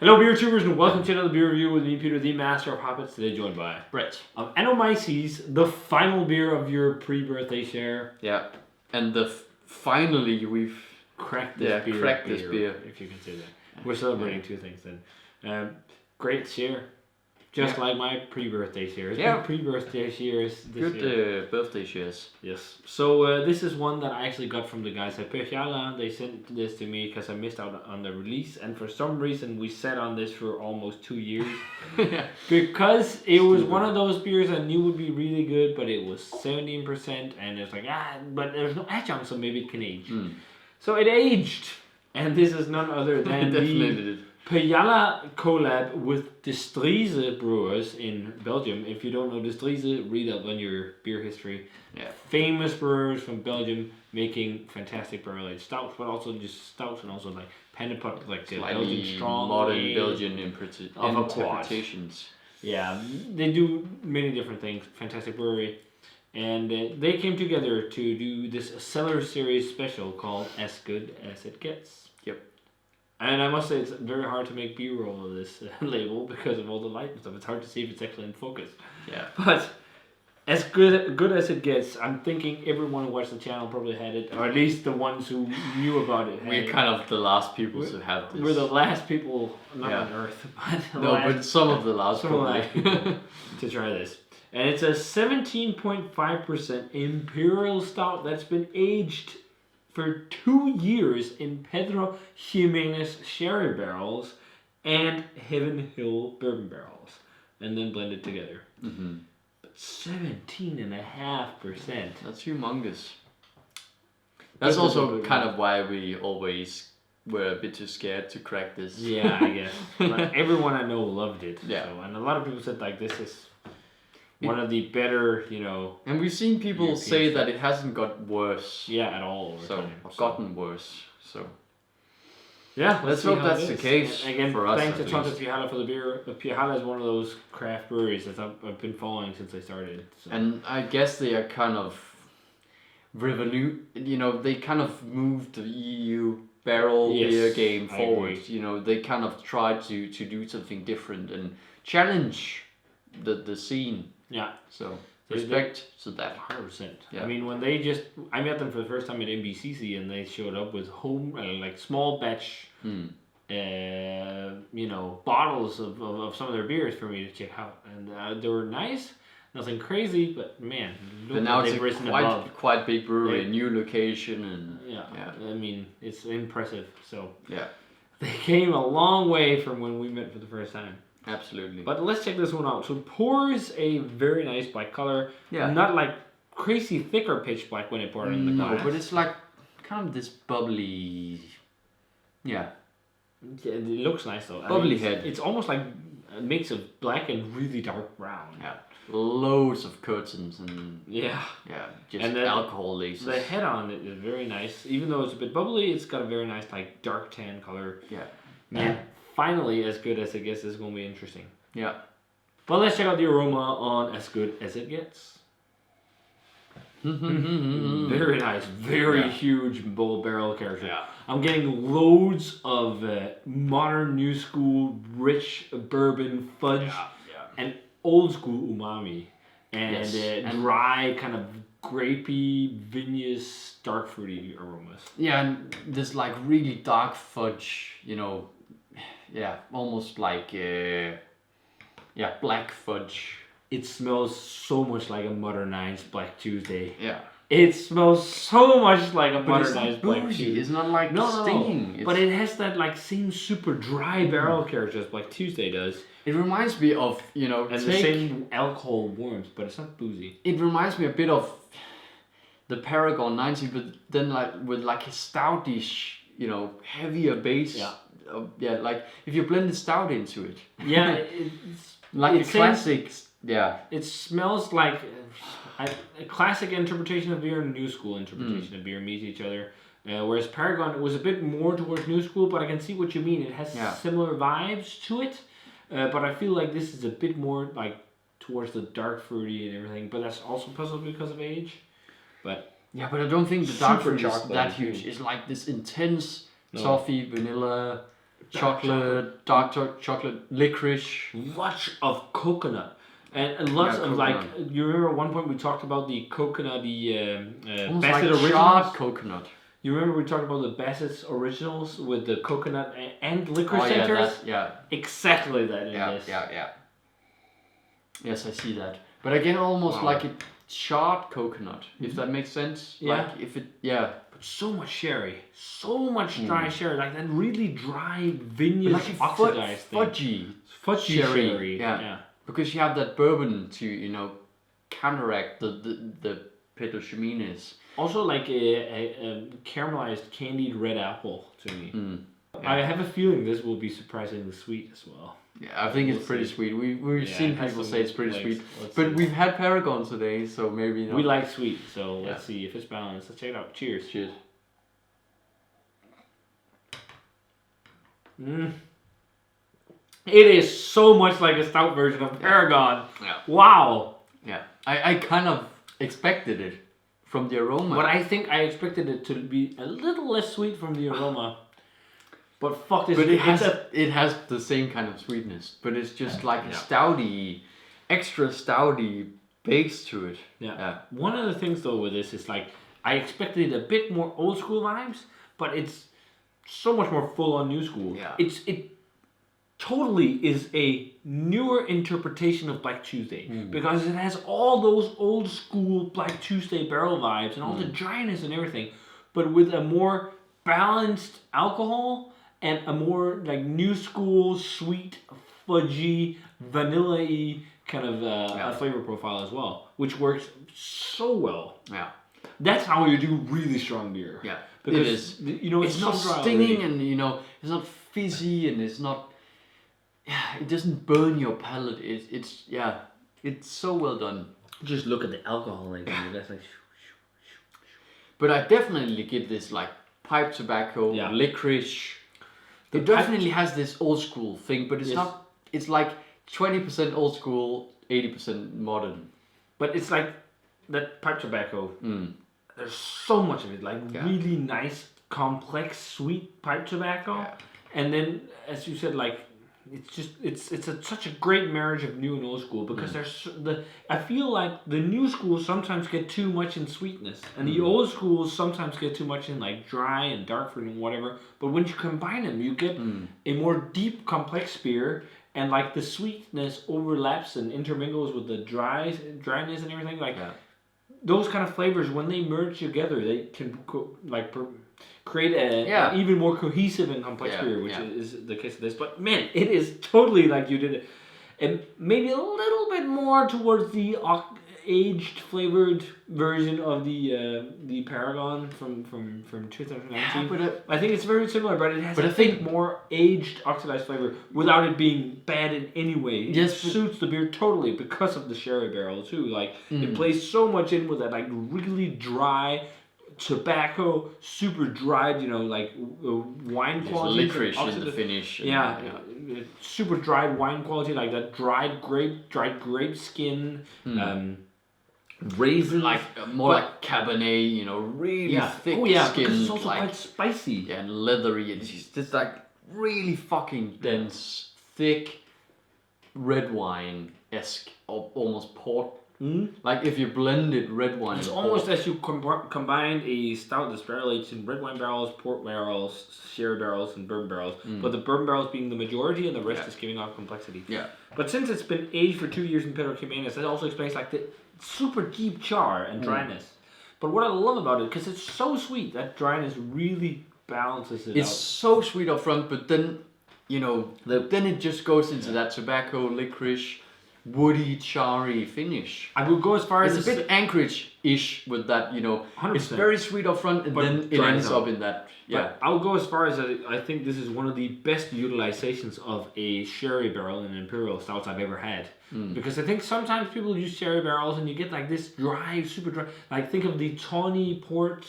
Hello, beer tubers, and welcome to another beer review with me, Peter, the Master of Hobbits. Today, joined by Brett. of Anomyces, the final beer of your pre-birthday share. Yeah, and finally we've cracked this beer, if you can say that. We're celebrating two things then. Great share, just like my pre-birthday shares. Yeah, pre-birthday shares. Good birthday shares. Yes. So this is one that I actually got from the guys at Põhjala. They sent this to me because I missed out on the release, and for some reason we sat on this for almost 2 years. Because it was one of those beers I knew would be really good, but it was 17%, and it's like but there's no adjunct, so maybe it can age. So it aged, and this is none other than the Põhjala collab with the Struise Brewers in Belgium. If you don't know the Struise, read up on your beer history. Yeah. Famous brewers from Belgium making fantastic barrel-aged stouts, but also just stouts and also like Pennepot, like Belgian strong modern Belgian interpretations. Yeah, they do many different things. Fantastic brewery. And they came together to do this Cellar series special called As Good As It Gets. Yep. And I must say it's very hard to make B-roll of this label because of all the light and stuff. It's hard to see if it's actually in focus. Yeah. But as good as it gets, I'm thinking everyone who watched the channel probably had it, or at least the ones who knew about it. We're kind of the last people to have this. We're the last people, not on Earth, but some of the last people to try this. And it's a 17.5% Imperial Stout that's been aged for 2 years in Pedro Jimenez sherry barrels and Heaven Hill bourbon barrels, and then blended together. But 17.5%. That's humongous. That's also kind of why we always were a bit too scared to crack this. Yeah, I guess. But everyone I know loved it. Yeah. So, and a lot of people said like this is one of the better, And we've seen people say that it hasn't got worse. Yeah, at all. Gotten worse. So. Yeah, let's hope that's the case. Again, for us, thanks to Põhjala for the beer. Põhjala is one of those craft breweries that I've been following since they started. So. And I guess they are kind of they kind of moved the EU barrel beer game forward. They kind of tried to do something different and challenge the scene. Yeah. So respect to that. 100%. Yeah. I mean, when I met them for the first time at MBCC, and they showed up with small batch, bottles of some of their beers for me to check out, and they were nice. Nothing crazy, but man, but now it's a quite big brewery, a new location, and I mean, it's impressive. So they came a long way from when we met for the first time. Absolutely. But let's check this one out. So it pours a very nice black color. Yeah. Not like crazy thick or pitch black when it poured in the glass. No, but it's like kind of this bubbly. Yeah. It looks nice though. Bubbly head. It's almost like a mix of black and really dark brown. Yeah. Loads of curtains and just alcohol laces. The head on it is very nice. Even though it's a bit bubbly, it's got a very nice like dark tan color. Yeah. Man. Finally, As Good As It Gets is going to be interesting. Yeah. But let's check out the aroma on As Good As It Gets. Very nice. Very huge bold barrel character. Yeah. I'm getting loads of modern, new school, rich bourbon fudge and old school umami. And dry, kind of grapey, vinous, dark fruity aromas. Yeah, and this like really dark fudge, almost like black fudge. It smells so much like a modernized Black Tuesday. Yeah. It smells so much like a modernized Black Tuesday. It's not like stinging. But it has that like same super dry barrel character as Black Tuesday does. It reminds me of, the same alcohol warmth, but it's not boozy. It reminds me a bit of the Paragon 90, but then like with like a stoutish, heavier base. Yeah. Like if you blend the stout into it. Yeah, it's like a classic. It smells like a classic interpretation of beer and a new school interpretation of beer meet each other. Whereas Paragon was a bit more towards new school, but I can see what you mean. It has similar vibes to it, but I feel like this is a bit more like towards the dark fruity and everything. But that's also possibly because of age. But I don't think the dark fruit is that huge. It's like this intense toffee, vanilla, chocolate, dark chocolate, licorice. Lots of coconut. And lots of coconut. you remember at one point we talked about the coconut, the Almost Bassett like Originals? charred coconut. You remember we talked about the Bassett's Originals with the coconut and licorice Oh, yeah, centers? yeah. Exactly that in this. Yeah. Yes, I see that. But again, almost like a charred coconut, if that makes sense. Yeah. Like if it, yeah. But so much sherry. So much dry sherry. Like that really dry vineyard Like oxidized thing. Fudgy sherry. Yeah. Because you have that bourbon to, counteract the petrochimines. Also like a caramelized candied red apple to me. Yeah. I have a feeling this will be surprisingly sweet as well. Yeah, I think it's pretty sweet. We've seen people say it's pretty sweet. Let's But see. we've had Paragon today, so maybe not. We like sweet, so let's see if it's balanced. Let's check it out. Cheers. Cheers. It is so much like a stout version of Paragon. Yeah. Wow. Yeah. I kind of expected it from the aroma. But I think I expected it to be a little less sweet from the aroma. But fuck this. But it has the same kind of sweetness, but it's just like a stouty, extra stouty base to it. Yeah. One of the things though with this is like I expected a bit more old school vibes, but it's so much more full on new school. Yeah. It totally is a newer interpretation of Black Tuesday because it has all those old school Black Tuesday barrel vibes and all the dryness and everything, but with a more balanced alcohol and a more like new school sweet fudgy vanilla-y kind of a flavor profile as well, which works so well. Yeah. That's how you do really strong beer. Yeah. Because it is. it's not so dry stinging already. and it's not fizzy and it's not. Yeah, it doesn't burn your palate. It's so well done. Just look at the alcohol like that's like. But I definitely give this like pipe tobacco, licorice. It definitely has this old school thing, but it's not. It's like 20% old school, 80% modern. But it's like that pipe tobacco. There's so much of it, like really nice, complex, sweet pipe tobacco, and then as you said, like it's such a great marriage of new and old school because I feel like the new schools sometimes get too much in sweetness and the old schools sometimes get too much in like dry and dark fruit and whatever, but when you combine them you get a more deep complex beer and like the sweetness overlaps and intermingles with the dryness and everything like those kind of flavors when they merge together they can create an even more cohesive and complex beer, which is the case of this. But man, it is totally like you did it, and maybe a little bit more towards the aged flavored version of the Paragon from 2019. Yeah, but I think it's very similar, but it has I think more aged oxidized flavor without it being bad in any way. It suits the beer totally because of the sherry barrel too. Like it plays so much in with that like really dry tobacco, super dried, like wine quality. Licorice in the finish. Super dried wine quality, like that dried grape skin, raisins. Like more like Cabernet, really thick skin. Because it's also quite spicy. And leathery. It's just like really fucking dense, thick red wine-esque, almost port. Like if you blended red wine. It's almost as you combined a stout that's barrel aged in red wine barrels, port barrels, sherry barrels, and bourbon barrels. But the bourbon barrels being the majority, and the rest is giving off complexity. Yeah. But since it's been aged for 2 years in petrochimines, that also explains like the super deep char and dryness. But what I love about it, because it's so sweet, that dryness really balances it out. It's so sweet up front, but then then it just goes into that tobacco, licorice, woody, charry finish. I would go as far as it's a bit Anchorage-ish with that, 100%. It's very sweet up front, and then it ends up in that. But I would go as far as I think this is one of the best utilizations of a sherry barrel in Imperial stouts I've ever had. Because I think sometimes people use sherry barrels and you get like this dry, super dry. Like think of the tawny port.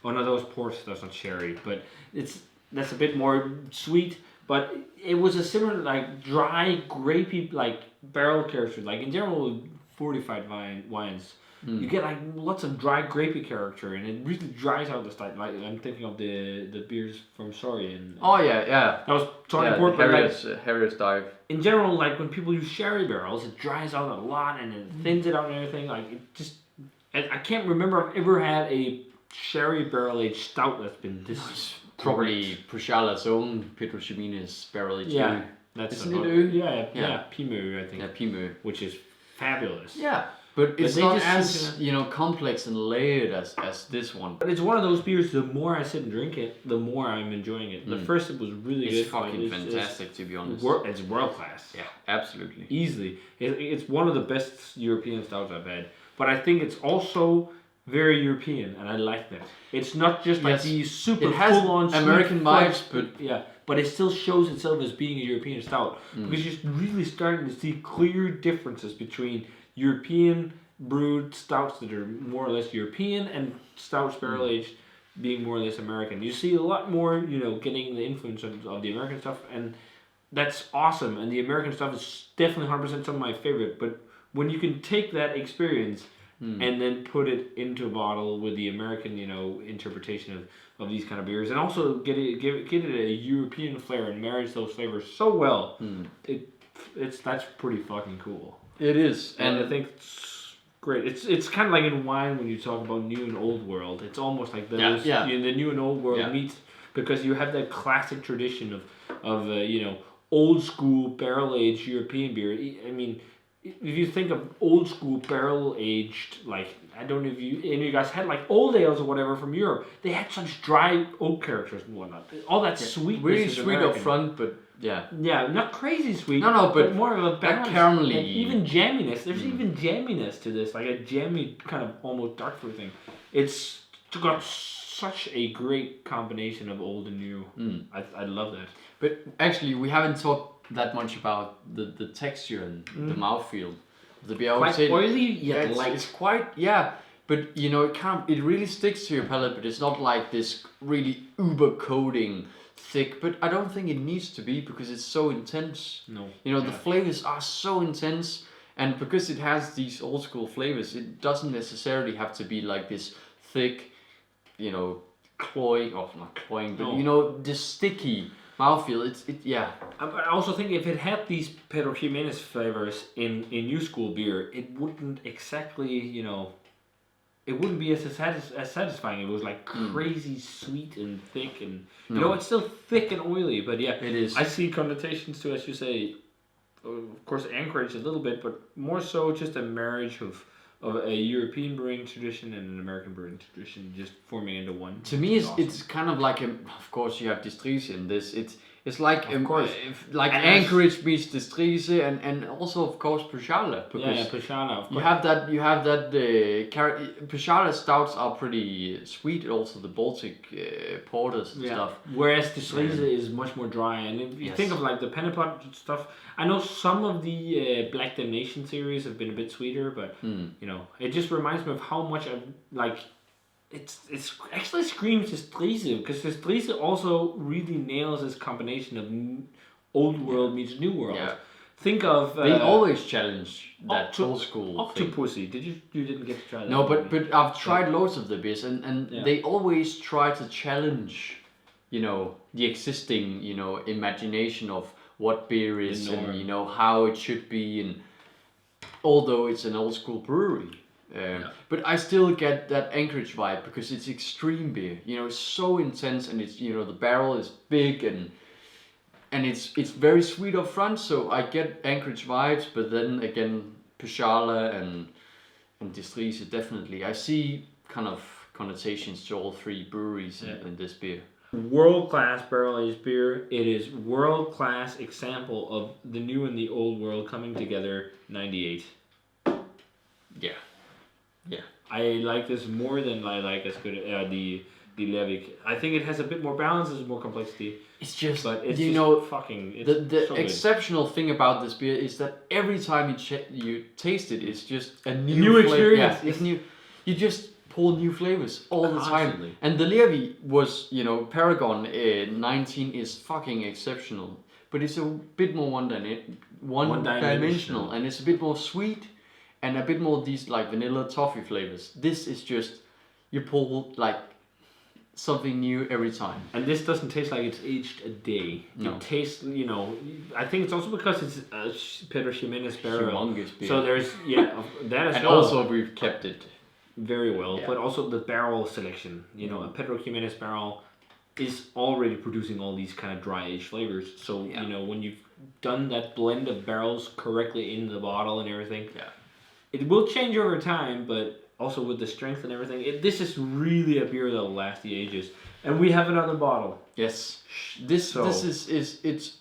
Oh no, those ports, that's not sherry, but that's a bit more sweet. But it was a similar like dry, grapey like barrel character. Like in general, fortified wines you get like lots of dry grapey character, and it really dries out the style. Like I'm thinking of the beers from Sorry and that was Tony Port, but Harriers Dive. In general, like when people use sherry barrels, it dries out a lot and it thins it out and everything. Like it just, I can't remember I've ever had a sherry barrel aged stout that's been this. Probably Põhjala's own Pedro Ximénez barrel aged. Yeah, that's Isn't it? Yeah, Pimö, I think. Yeah, Pimö, which is fabulous. Yeah. But it's not as complex and layered as this one. But it's one of those beers. The more I sit and drink it, the more I'm enjoying it. The first sip was really good. It's fucking fantastic, to be honest. It's world class. Yeah, absolutely. Easily, it's one of the best European stouts I've had. But I think it's also very European, and I like that. It's not just like these super full-on American vibes, but it still shows itself as being a European stout because you're really starting to see clear differences between European brewed stouts that are more or less European and stouts barrel aged being more or less American. You see a lot more, getting the influence of the American stuff, and that's awesome. And the American stuff is definitely 100% some of my favorite. But when you can take that experience and then put it into a bottle with the American, interpretation of these kind of beers, and also get it a European flair and marriage those flavors so well, that's pretty fucking cool. It is, and I think it's great. It's kind of like in wine when you talk about new and old world. It's almost like those the new and old world meet, because you have that classic tradition of old school barrel aged European beer. I mean, if you think of old school barrel aged, like, I don't know if you guys had like old ales or whatever from Europe, they had such dry oak characters and whatnot. All that sweetness, really sweet up front, but not crazy sweet. but more of a balance, caramelly, even jamminess. There's even jamminess to this, like a jammy kind of almost dark fruit thing. It's got such a great combination of old and new. I love that. But actually, we haven't talked that much about the texture and the mouthfeel of the beer. Quite oily, it's quite but it really sticks to your palate, but it's not like this really uber coating thick, but I don't think it needs to be because it's so intense. No. The flavors are so intense, and because it has these old school flavors, it doesn't necessarily have to be like this thick, cloying, or not cloying, but this sticky mouthfeel. I also think if it had these Pedro Ximénez flavors in new school beer, it wouldn't exactly, it wouldn't be as satisfying. It was like crazy sweet and thick, and it's still thick and oily, but it is. I see connotations to, as you say, of course, Anchorage a little bit, but more so just a marriage of a European brewing tradition and an American brewing tradition just forming into one. To me, it's kind of like of course you have Struise in this. It's like Anchorage meets Struise and also of course Põhjala. Põhjala. Of course. You have that Põhjala stouts are pretty sweet. Also the Baltic porters and stuff. Whereas Struise is much more dry. And if you think of like the Pennepot stuff, I know some of the Black Damnation series have been a bit sweeter, but it just reminds me of how much I like. It's actually screams Struise, because Struise also really nails this combination of old world meets new world. Yeah. Think of they always challenge that old school Octopussy. You didn't get to try that? No, but I've tried loads of the beers, and they always try to challenge, the existing, imagination of what beer is and how it should be, and although it's an old school brewery. But I still get that Anchorage vibe because it's extreme beer. It's so intense, and it's the barrel is big and it's very sweet up front. So I get Anchorage vibes, but then again Põhjala and Struise definitely. I see kind of connotations to all three breweries in this beer. World class barrel aged beer. It is world class example of the new and the old world coming together. 98. Yeah, I like this more than I like the Levik. I think it has a bit more balance, there's more complexity. It's just, but it's fucking. It's the so exceptional thing about this beer is that every time you taste it, it's just a new experience. It's new. You just pull new flavors all the time. And the Levi was, Paragon 19 is fucking exceptional, but it's a bit more one-dimensional, and it's a bit more sweet. and a bit more of these like vanilla toffee flavors. This is just, you pull like something new every time. And this doesn't taste like it's aged a day. No. It tastes, you know, I think it's also because it's a Pedro Ximénez barrel. Humongous beer. So there's, that as and well. also we've kept it very well, yeah. but also the barrel selection. You know, a Pedro Ximénez barrel is already producing all these kind of dry aged flavors. So, you know, when you've done that blend of barrels correctly in the bottle and everything, it will change over time, but also with the strength and everything, this is really a beer that will last the ages. And we have another bottle. Yes, this is it's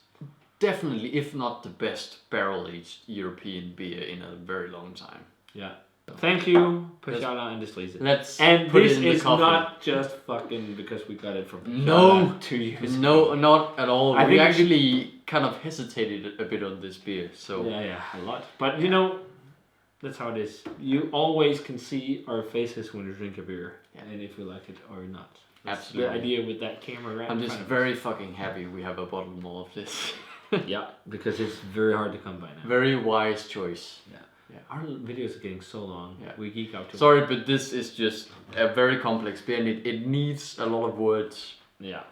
definitely, if not the best barrel aged European beer in a very long time. Yeah. Thank you, Põhjala and Struise. Let's and put this it in the is coffee. not just fucking because we got it from Põhjala 2 years No, ago. not at all. I we think actually kind of hesitated a bit on this beer. So yeah, a lot. But you know, that's how it is. You always can see our faces when you drink a beer, and if you like it or not. That's absolutely. the idea with that camera. Right I'm just very fucking happy we have a bottle more of this. Yeah, because it's very hard to come by now. Very wise choice. Yeah. Our videos are getting so long. Yeah. We geek out too Sorry, much. but this is just a very complex beer and it needs a lot of words. Yeah.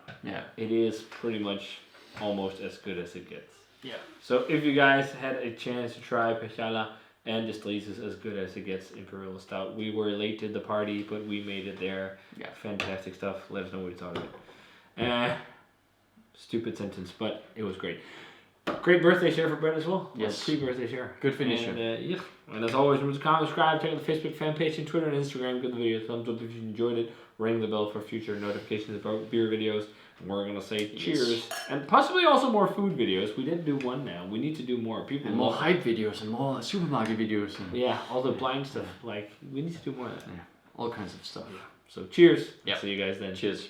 It is pretty much almost as good as it gets. Yeah. So if you guys had a chance to try Põhjala and the Struise is as good as it gets, Imperial Stout. We were late to the party, but we made it there. Yeah. Fantastic stuff. Let us know what you thought of it. Stupid sentence, but it was great. Great birthday share for Brett as well. Yes. Pre-birthday share. Good finish. And, and as always, remember to comment, subscribe, check out the Facebook fan page and Twitter and Instagram. Give the video a thumbs up if you enjoyed it. Ring the bell for future notifications about beer videos. And we're going to say cheers. And possibly also more food videos. We didn't do one now. We need to do more. People and more hype videos and more supermarket videos. And all the blind stuff. Like, we need to do more of that. Yeah, all kinds of stuff. So cheers. Yeah. See you guys then. Cheers.